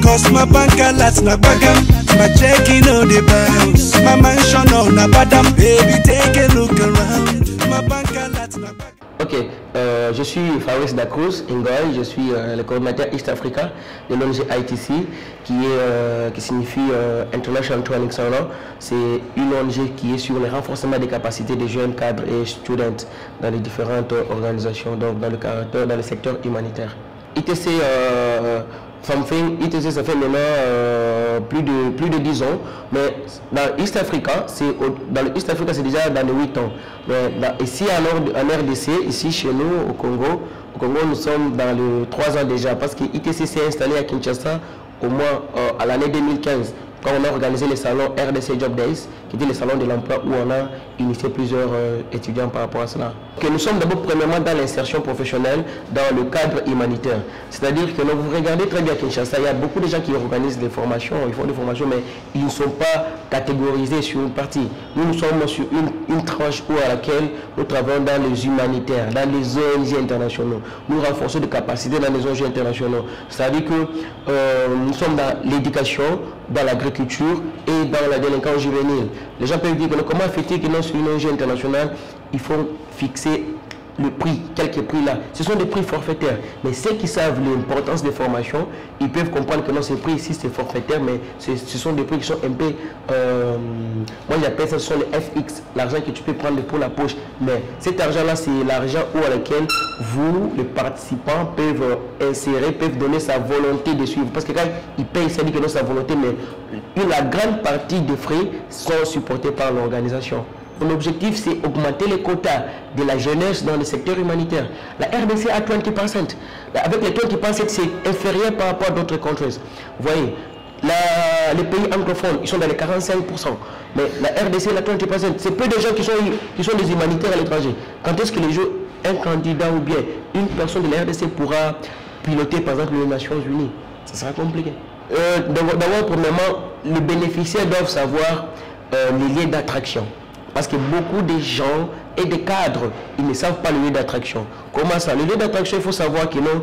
Cause my bank alerts na bagam, my checking on the bounce, my mansion on na badam. Baby, take a look around. My bank alerts na bagam. Ok, je suis Fabrice Dacruz Ngoy, je suis le coordinateur East Africa de l'ONG ITC qui signifie International Training Center. C'est une ONG qui est sur le renforcement des capacités des jeunes cadres et students dans les différentes organisations, donc dans le secteur humanitaire. ITC, ITC ça fait maintenant plus de 10 ans, mais dans East Africa, dans le East Africa c'est déjà dans les 8 ans. Mais ici en RDC, ici chez nous au Congo nous sommes dans les 3 ans déjà, parce que ITC s'est installé à Kinshasa au moins à l'année 2015. Quand on a organisé les salons RDC Job Days, qui était le salon de l'emploi où on a initié plusieurs étudiants par rapport à cela. Que nous sommes d'abord premièrement dans l'insertion professionnelle dans le cadre humanitaire. C'est-à-dire que vous regardez très bien Kinshasa, il y a beaucoup de gens qui organisent des formations, ils font des formations, mais ils ne sont pas catégorisés sur une partie. Nous sommes sur une tranche à laquelle nous travaillons dans les humanitaires, dans les ONG internationaux. Nous renforçons des capacités dans les ONG internationaux. C'est-à-dire que nous sommes dans l'éducation, dans l'agriculture et dans la délinquance juvénile. Les gens peuvent dire que comment fait-il que non, sur une ONG internationale, il faut fixer le prix, quelques prix là. Ce sont des prix forfaitaires. Mais ceux qui savent l'importance des formations, ils peuvent comprendre que non, ces prix ici c'est forfaitaire, mais ce sont des prix qui sont un peu, moi j'appelle ça, ce sont les FX, l'argent que tu peux prendre pour la poche. Mais cet argent là, c'est l'argent à lequel vous, les participants, peuvent insérer, peuvent donner sa volonté de suivre. Parce que quand ils payent, ça dit que non, sa volonté, mais la grande partie des frais sont supportés par l'organisation. L'objectif, c'est augmenter les quotas de la jeunesse dans le secteur humanitaire. La RDC a 20%. Avec les 20%, c'est inférieur par rapport à d'autres countries. Vous voyez, les pays anglophones, ils sont dans les 45%. Mais la RDC, la 20%, c'est peu de gens qui sont des humanitaires à l'étranger. Quand est-ce que un candidat ou bien une personne de la RDC pourra piloter, par exemple, les Nations Unies? Ça sera compliqué. D'abord, premièrement, les bénéficiaires doivent savoir les liens d'attraction. Parce que beaucoup de gens et des cadres, ils ne savent pas le lieu d'attraction. Comment ça? Le lieu d'attraction, il faut savoir que non,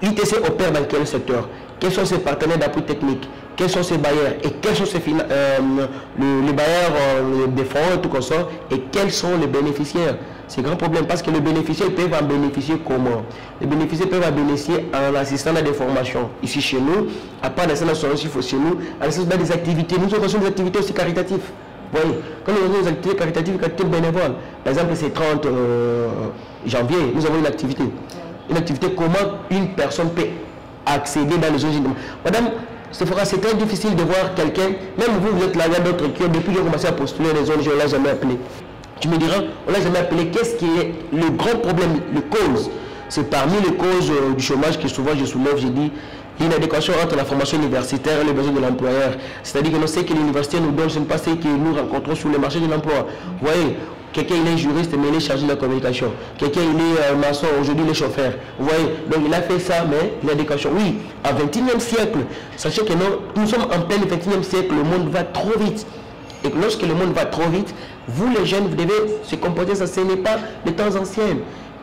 l'ITC opère dans quel secteur? Quels sont ses partenaires d'appui technique? Quels sont ses bailleurs? Et quels sont les bailleurs des fonds et tout comme ça? Et quels sont les bénéficiaires? C'est un grand problème parce que les bénéficiaires peuvent en bénéficier comment? Les bénéficiaires peuvent en bénéficier en assistant à des formations. Ici chez nous, à part des formations chez nous, en assistant à des activités. Nous avons des activités aussi caritatives. Vous voyez, quand nous avons des activités caritatives, des activités bénévoles, par exemple, c'est 30 janvier, nous avons une activité. Une activité, comment une personne peut accéder dans les ONG. Madame, c'est très difficile de voir quelqu'un, même vous êtes là, il y a d'autres qui, depuis que j'ai commencé à postuler les ONG, on ne l'a jamais appelé. Tu me diras, on ne l'a jamais appelé, qu'est-ce qui est le grand problème, les causes? C'est parmi les causes du chômage que souvent je soulève, j'ai dit, l'inadéquation entre la formation universitaire et les besoins de l'employeur. C'est-à-dire que nous savons que l'université nous donne, ce n'est pas ce que nous rencontrons sur le marché de l'emploi. Vous voyez, quelqu'un il est juriste mais il est chargé de la communication. Quelqu'un il est maçon, aujourd'hui il est chauffeur. Vous voyez, donc il a fait ça, mais l'inadéquation. Oui, au XXIe siècle, sachez que nous sommes en plein XXIe siècle, le monde va trop vite. Et lorsque le monde va trop vite, vous les jeunes, vous devez se comporter, ça ce n'est pas les temps anciens.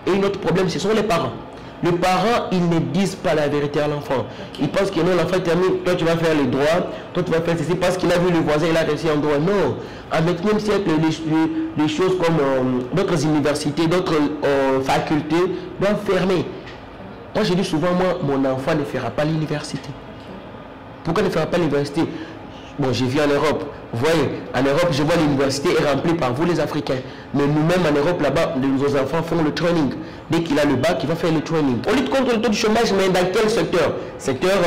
Et un autre problème, ce sont les parents. Les parents, ils ne disent pas la vérité à l'enfant. Ils pensent que non, l'enfant termine, toi tu vas faire les droits, toi tu vas faire ceci parce qu'il a vu le voisin, il a réussi en droit. Non, au XXe siècle, les choses comme d'autres universités, d'autres facultés doivent fermer. Moi je dis souvent, moi, mon enfant ne fera pas l'université. Pourquoi ne fera pas l'université? Bon, j'ai vu en Europe, vous voyez, en Europe, je vois l'université est remplie par vous les Africains. Mais nous-mêmes en Europe, là-bas, nos enfants font le training. Dès qu'il a le bac, il va faire le training. On lutte contre le taux du chômage, mais dans quel secteur? Secteur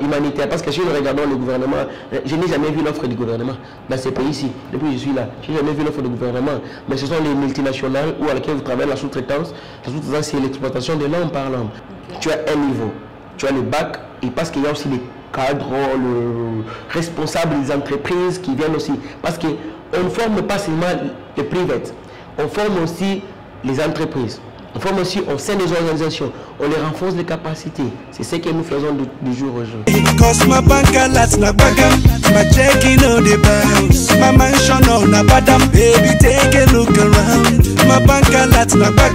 humanitaire. Parce que si nous regardons le gouvernement, je n'ai jamais vu l'offre du gouvernement dans ces pays-ci. Depuis que je suis là, je n'ai jamais vu l'offre du gouvernement. Mais ce sont les multinationales où à laquelle vous travaillez la sous-traitance. La sous-traitance, c'est l'exploitation de l'homme par l'homme. Tu as un niveau, tu as le bac, et parce qu'il y a aussi les cadres, le responsable des entreprises qui viennent aussi. Parce qu'on ne forme pas seulement les privés, on forme aussi les entreprises. On forme aussi au sein des organisations. On les renforce les capacités. C'est ce que nous faisons du jour au jour. Cause my bank alerts na bagam, my checking on the bounce, my mansion on na badam. Baby, take a look around. My bank alerts na bagam.